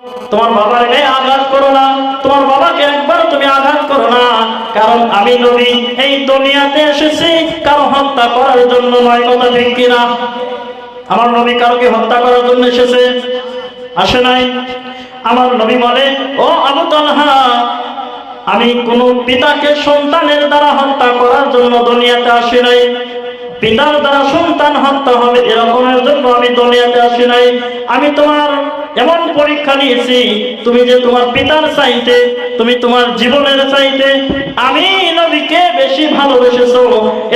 তোমার বাবার গায়ে আঘাত করো না, তোমার বাবাকে একবার তুমি আঘাত করো না, কারণ আমি নবী এই দুনিয়াতে এসেছি কারো হত্যা করার জন্য নয়। কথা ঠিক কিনা? আমার নবী কাউকে হত্যা করার জন্য এসেছে? আসে নাই। আমার নবী বলে, ও আবু তালহা, আমি কোন পিতাকে সন্তানের দ্বারা হত্যা করার জন্য দুনিয়াতে আসি নাই। পিতার দ্বারা সন্তান হত্যা হবে এরকমের জন্য আমি দুনিয়াতে আসি নাই। আমি তোমার এমন পরীক্ষা নিয়েছি, তুমি যে তোমার পিতার চাইতে, তুমি তোমার জীবনের চাইতে আমি নবীকে বেশি ভালোবেসেছো,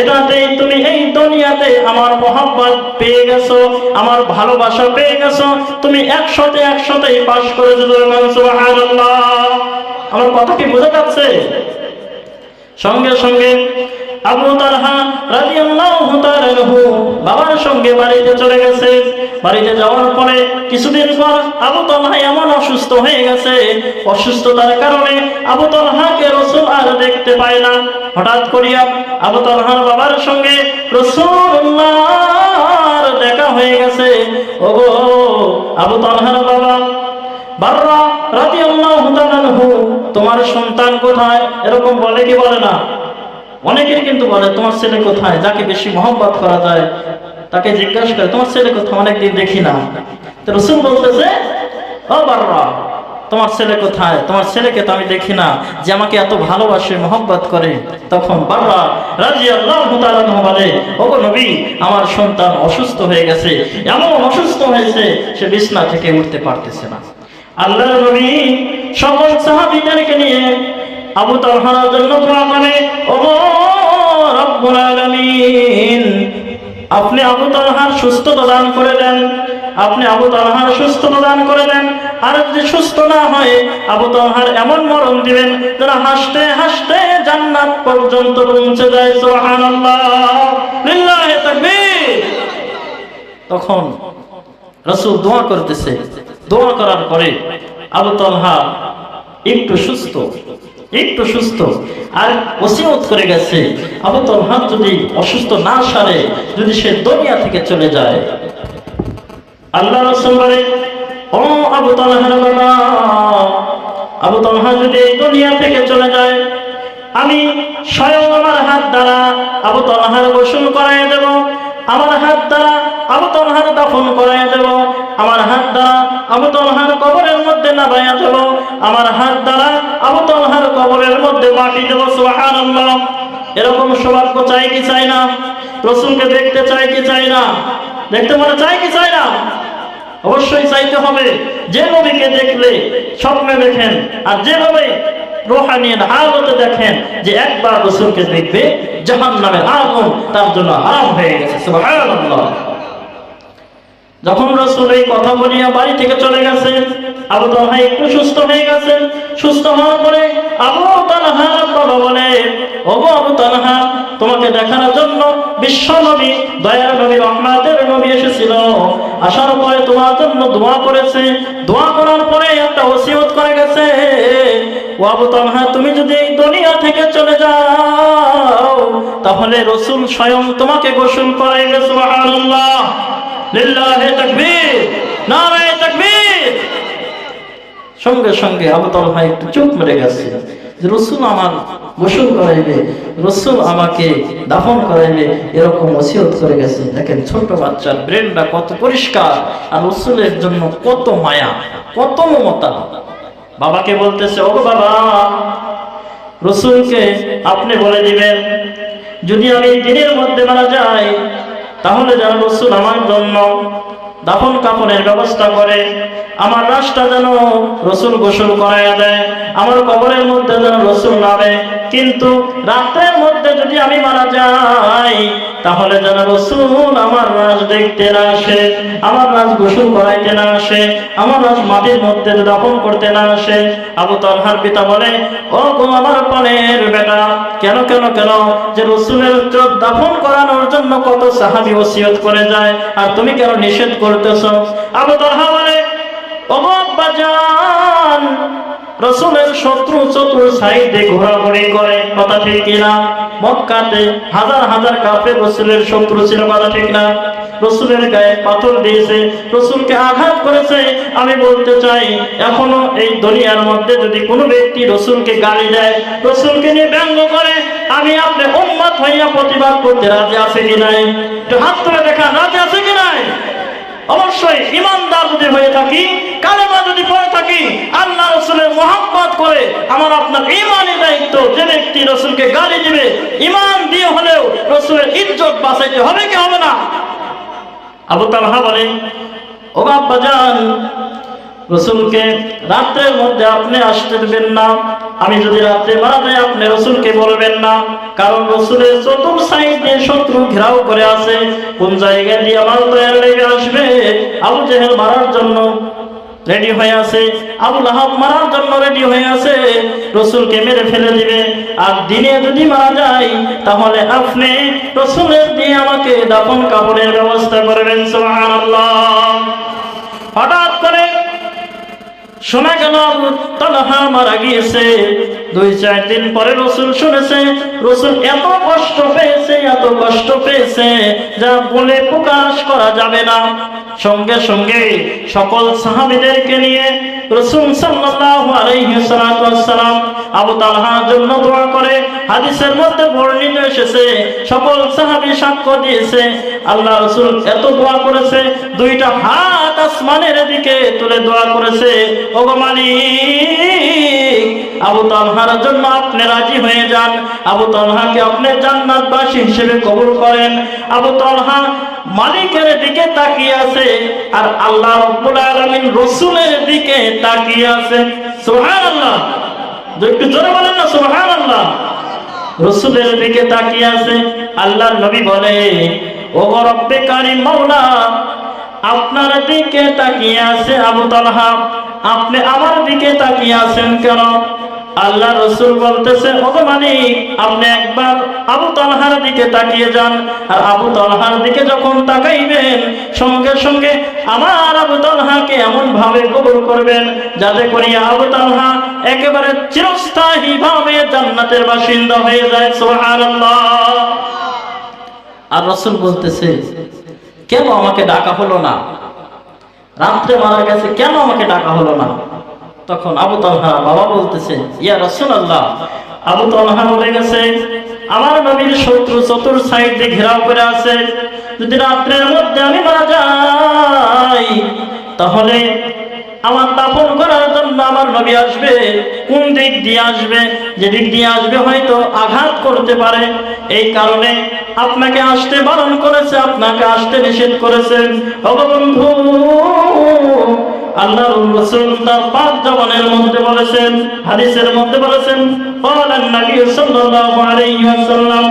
এটাতেই তুমি এই দুনিয়াতে আমার মহব্বত পেয়ে গেছো, আমার ভালোবাসা পেয়ে গেছো। তুমি 100-100 পাস করে দিলে। সুবহানাল্লাহ। আমার কথা কি বোঝা যাচ্ছে? সঙ্গে সঙ্গে আবু তালহা রাদিয়াল্লাহু তাআলা আনহু বাবার সঙ্গে বাড়িতে চলে গেছে। বাড়িতে যাওয়ার পরে কিছুদিন পর আবু তালহা এমন অসুস্থ হয়ে গেছে, অসুস্থতার কারণে আবু তালহাকে রাসূল আর দেখতে পায় না। হঠাৎ করিয়া আবু তালহার বাবার সঙ্গে রাসূলুল্লাহর দেখা হয়ে গেছে। ওগো আবু তালহার বাবা বাররা রাদিয়াল্লাহু তাআলা আনহু, তোমার সন্তান কোথায়? এরকম বলে কি বলে না? অনেকেই কিন্তু বলে, তোমার ছেলে কোথায়? যাকে বেশি মহব্বত করা যায় তাকে জিজ্ঞাসা করে, তোমার ছেলে কোথায়? অনেকদিন দেখি না। তো রাসূল বলতেছে, ও বাররা, তোমার ছেলে কোথায়? তোমার ছেলেকে তো আমি দেখি না, যে আমাকে এত ভালোবাসে, মহব্বত করে। তখন বাররা রাদিয়াল্লাহু তাআলা আনহু বলে, ওগো নবী, আমার সন্তান অসুস্থ হয়ে গেছে, এমন অসুস্থ হয়েছে সে বিছানা থেকে উঠতে পারতেছে না। আল্লাহর নবী সকল সাহাবীদেরকে নিয়ে আবু তালহার জন্য দোয়া করে, ওগো রব্বুল আলামিন, আপনি আবু তালহার সুস্থতা দান করে দেন, আপনি আবু তালহার সুস্থতা দান করে দেন। আর যদি সুস্থ না হয়, আবু তালহার এমন মরণ দিবেন যারা হাসতে হাসতে জান্নাত পর্যন্ত পৌঁছে যায়। সুবহানাল্লাহ, লিল্লাহি তাকবীর। তখন রাসূল দোয়া করতেছে। দোয়া করার পরে আবু তালহা একটু সুস্থ আর ওসিয়ত করে গেছে, আবু তালহা যদি অসুস্থ না সারে, যদি সে দুনিয়া থেকে চলে যায়, আল্লাহ রাসূল বলে, ও আবু তালহার বাবা, আবু তালহা যদি এই দুনিয়া থেকে চলে যায়, আমি স্বয়ং আমার হাত দ্বারা আবু তালহার গোসল করায় দেব, আমার হাত দ্বারা আবু তালহার দাফন করায় দেব, আমার হাত দ্বারা আবু তালহার কবরের মধ্যে নামায়া দেব, আমার হাত দ্বারা আবু তালহার কবরের মধ্যে মাটি দেব। সুবহানাল্লাহ। এরকম সৌভাগ্য চাই কি চাই না? রাসূলকে দেখতে চাই কি চাই না? দেখতে মনে চাই কি চাই না? অবশ্যই চাইতে হবে। যে নবীকে দেখলে স্বপ্নে দেখেন, আর যেভাবে রূহানি হালতে দেখেন যে একবার রাসূলকে দেখবে জাহান্নামের আগুন তার জন্য হারাম হয়ে গেছে। সুবহানাল্লাহ। যখন রাসূল এই কথা বলিয়া বাড়ি থেকে চলে গেছে, আবু তালহা একটু সুস্থ হয়ে গেছে। সুস্থ হওয়ার পরে আবু তালহার বাবা বলে, ওগো আবু তালহা, তোমাকে দেখানোর জন্য বিশ্ব নবী, দয়ার নবী, রহমতের নবী এসেছিল। আসার পরে তোমার জন্য দোয়া করেছে। দোয়া করার পরে একটা ওসিয়ত করে গেছে, ও আবু তালহা, তুমি যদি এই দুনিয়া থেকে চলে যাও, তাহলে রাসূল স্বয়ং তোমাকে গোসল করাইবে। সুবহানাল্লাহ, লিল্লাহি তাকবীর, নারায়ে তাকবীর। সঙ্গে সঙ্গে আবু তালহা একটু চুপ মেরে গেছে, যে রাসূল আমার গোসল করাইবে, রাসূল আমাকে দাফন করাইবে, এরকম ওসিয়ত করে গেছে। দেখেন ছোট বাচ্চার ব্রেনটা কত পরিষ্কার, আর রাসূলের জন্য কত মায়া, কত মমতা। বাবাকে বলতেছে, ওগো বাবা, রাসূলকে আপনি বলে দিবেন, যদি আমি দিনের মধ্যে মারা যাই, তাহলে যেন রাসূল আমার জন্য দাফন কাফনের ব্যবস্থা করে, আমার লাশটা যেন রাসূল গোসল করায়া দেয়, আমার কবরের মধ্যে যেন রাসূল নামে। কিন্তু রাতের মধ্যে যদি আমি মারা যাই, তাহলে যেন রাসূল আমার লাশ দেখতে না আসে, আমার লাশ গোসল করাইতে না আসে, আমার লাশ মাটির মধ্যে দাফন করতে না আসে। আবু তালহার পিতা বলে, ও গো আমার প্রাণের বেটা, কেন যে রাসূলের দাফন করানোর জন্য কত সাহাবী ওসিয়ত করে যায়, আর তুমি কেন নিষেধ করতেছো? আবু তালহা বলে, ওগো আব্বাজান, রাসূলের শত্রু সাইডে ঘোরাঘুরি করে, কথা ঠিক কিনা? মক্কাতে হাজার হাজার কাফের রাসূলের শত্রু ছিল, কথা ঠিক না? রসুলের গায়ে পাথর দিয়েছে, রসুলকে আঘাত করেছে। আমি বলতে চাই, এখনো এই দুনিয়ার মধ্যে যদি কোনো ব্যক্তি রসুলকে গালি দেয়, রসুলকে নিয়ে ব্যঙ্গ করে, আমি আপনি উম্মত হইয়া প্রতিবাদ করতে রাজি আছে কি নাই? একটু হাত তুলে দেখান, রাজি আছে কি নাই? অবশ্যই ইমানদার যদি হয়ে থাকি, কালেমা যদি পড়ে থাকি, আল্লাহ রসুলের মহব্বত করে, আমার আপনার ইমানই দায়িত্ব। যে ব্যক্তি রসুলকে গালি দিবে, ইমান দিয়ে হলেও রসুলের ইজ্জত বাঁচাইতে হবে কি হবে না? আবু তালহা বলে, ও আব্বাজান, রসুলকে রাত্রের মধ্যে আপনি আসতে দেবেন না। আমি যদি রাত্রে মারা যাই, আপনি রসুলকে বলবেন না, কারণ রসুলের চতুর সাইডে শত্রু ঘেরাও করে আছে। কোন জায়গা দিয়ে আমার দয়ার লেগে আসবে? আবু জেহেল মারার জন্য রেডি হয়ে আছে, আবু লাহাব মারার জন্য রেডি হয়ে আছে, রসুলকে মেরে ফেলে দিবে। আর দিনে যদি মারা যায়, তাহলে আপনি রসুলের দিয়ে আমাকে দাফন কাপড়ের ব্যবস্থা করবেন। সুবহানাল্লাহ। হঠাৎ করে শোনা গেল আবু তালহা মারা গিয়েছে। 2-4 দিন পরে রসুল শুনেছে, রসুল এত কষ্ট পেয়েছে, এত কষ্ট পেয়েছে, যা বলে প্রকাশ করা যাবে না। সঙ্গে সঙ্গে সকল সাহাবীদেরকে নিয়ে রাসূল সাল্লাল্লাহু আলাইহি ওয়াসাল্লাম আবু তালহার জন্য দোয়া করে। হাদিসের মধ্যে বর্ণিত এসেছে, সকল সাহাবী সাক্ষ্য দিয়েছে, আল্লাহ রাসূল এত দোয়া করেছে, 2টা হাত আসমানের দিকে তুলে দোয়া করেছে, ওগো মালিক, আবু তালহার জন্য আপনি রাজি হয়ে যান, আবু তালহাকে আপনি জান্নাতবাসী হিসেবে কবুল করেন। আবু তালহা মালিকের দিকে তাকিয়ে আছে, আর আল্লাহ রাব্বুল আলামিন রাসূলের দিকে তাকিয়ে আছে। সুবহানাল্লাহ। একটু জোরে বলেন না সুবহানাল্লাহ। রাসূলের দিকে তাকিয়ে আছে। আল্লাহর নবী বলে, ওগো রব্বে কারীম মাওলা, আপনার দিকে তাকিয়ে আছে আবু তালহা, আপনি আমার দিকে তাকিয়ে আছেন কেন? আল্লাহ রসুল বলতেছে, ওগো মালিক, আপনি একবার আবু তালহার দিকে তাকিয়ে যান, আর আবু তালহার দিকে যখন তাকাইবেন, সঙ্গে সঙ্গে আমার আবু তালহাকে এমন ভাবে কবুল করবেন, যাতে করে আবু তালহা একেবারে চিরস্থায়ী ভাবে জান্নাতের বাসিন্দা হয়ে যায়। সুবহানাল্লাহ। আর রসুল বলতেছে, কেন আমাকে ডাকা হলো না? রাত্রে মারা গেছে, কেন আমাকে ডাকা হলো না? তখন আবু তালহা বাবা বলতেছে, ইয়া রাসূলুল্লাহ, আবু তালহা বলে গেছে, আমার নবীর শত্রু চতুর সাইড দিয়ে ঘেরাও করে আছে, যদি রাত্রের মধ্যে আমি মারা যাই, তাহলে আমার দাফন করার জন্য আমার নবী আসবে। কোন দিক দিয়ে আসবে? যে দিক দিয়ে আসবে হয়তো আঘাত করতে পারে, এই কারণে আপনাকে আসতে বারণ করেছে, আপনাকে আসতে নিষেধ করেছেন। ও বন্ধু, আল্লাহর রাসূল তার পাক জবানের মধ্যে বলেছেন, হাদিসের মধ্যে বলেছেন, ক্বালান নবী সাল্লাল্লাহু আলাইহি ওয়াসাল্লাম,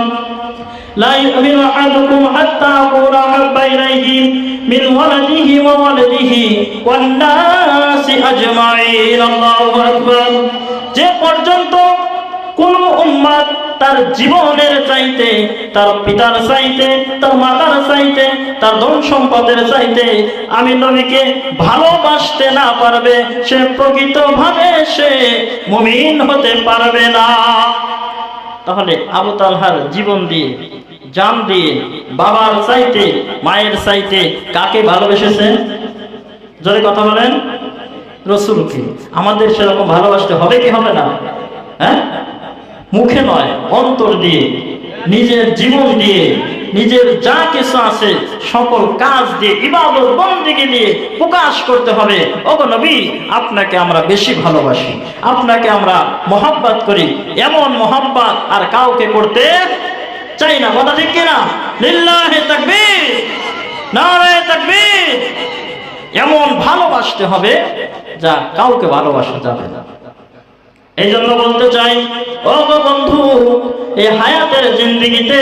লা ইউমিনু আহাদুকুম হাত্তা আকুনা হাব্বা ইলাইহি মিন ওয়ালাদিহি ওয়া ওয়ালাদিহি ওয়ান নাসি আজমাইন। আল্লাহু আকবার। যে পর্যন্ত কোন উম্মত তার জীবনের চাইতে, তার পিতার চাইতে, তার মাতার চাইতে, তার ধন সম্পদের চাইতে আমি নবীকে ভালোবাসতে না পারবে, সে প্রকৃতভাবে সে মুমিন হতে পারবে না। তাহলে আবু তালহার জীবন দিয়ে, জান দিয়ে, বাবার চাইতে, মায়ের চাইতে কাকে ভালোবেসেছেন? জোরে কথা বলেন। রাসূলকে। আমাদের সেরকম ভালোবাসতে হবে কি হবে না? হ্যাঁ, মুখে নয়, অন্তর দিয়ে, নিজের জীবন দিয়ে, নিজের যা কিছু আছে সকল কাজ দিয়ে, ইবাদত বন্দেগী দিয়ে প্রকাশ করতে হবে, ওগো নবী, আপনাকে আমরা বেশি ভালোবাসি, আপনাকে আমরা মহব্বত করি। এমন মহব্বত আর কাউকে করতে চাই না। কথা ঠিক কিনা? লিল্লাহি তাকবীর, নারায়ে তাকবীর। এমন ভালোবাসতে হবে যা কাউকে ভালোবাসা যাবে না। এই জন্য বলতে চাই, ও বন্ধু, এই হায়াতের জিন্দেগিতে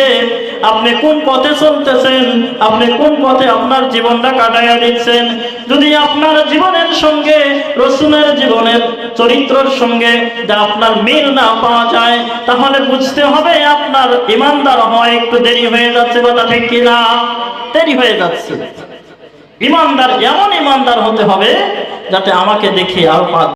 আপনি কোন পথে চলতেছেন, আপনি কোন পথে আপনার জীবনটা কাটাইয়া দিচ্ছেন? যদি আপনার জীবনের সঙ্গে রাসূলের জীবনের চরিত্রের সঙ্গে যা আপনার মিল না পাওয়া যায়, তাহলে বুঝতে হবে আপনার ঈমানদার হওয়া একটু দেরি হয়ে যাচ্ছে। কথা ঠিক কিনা? দেরি হয়ে যাচ্ছে। ঈমানদার এমন ঈমানদার হতে হবে যাতে আমাকে দেখে আরো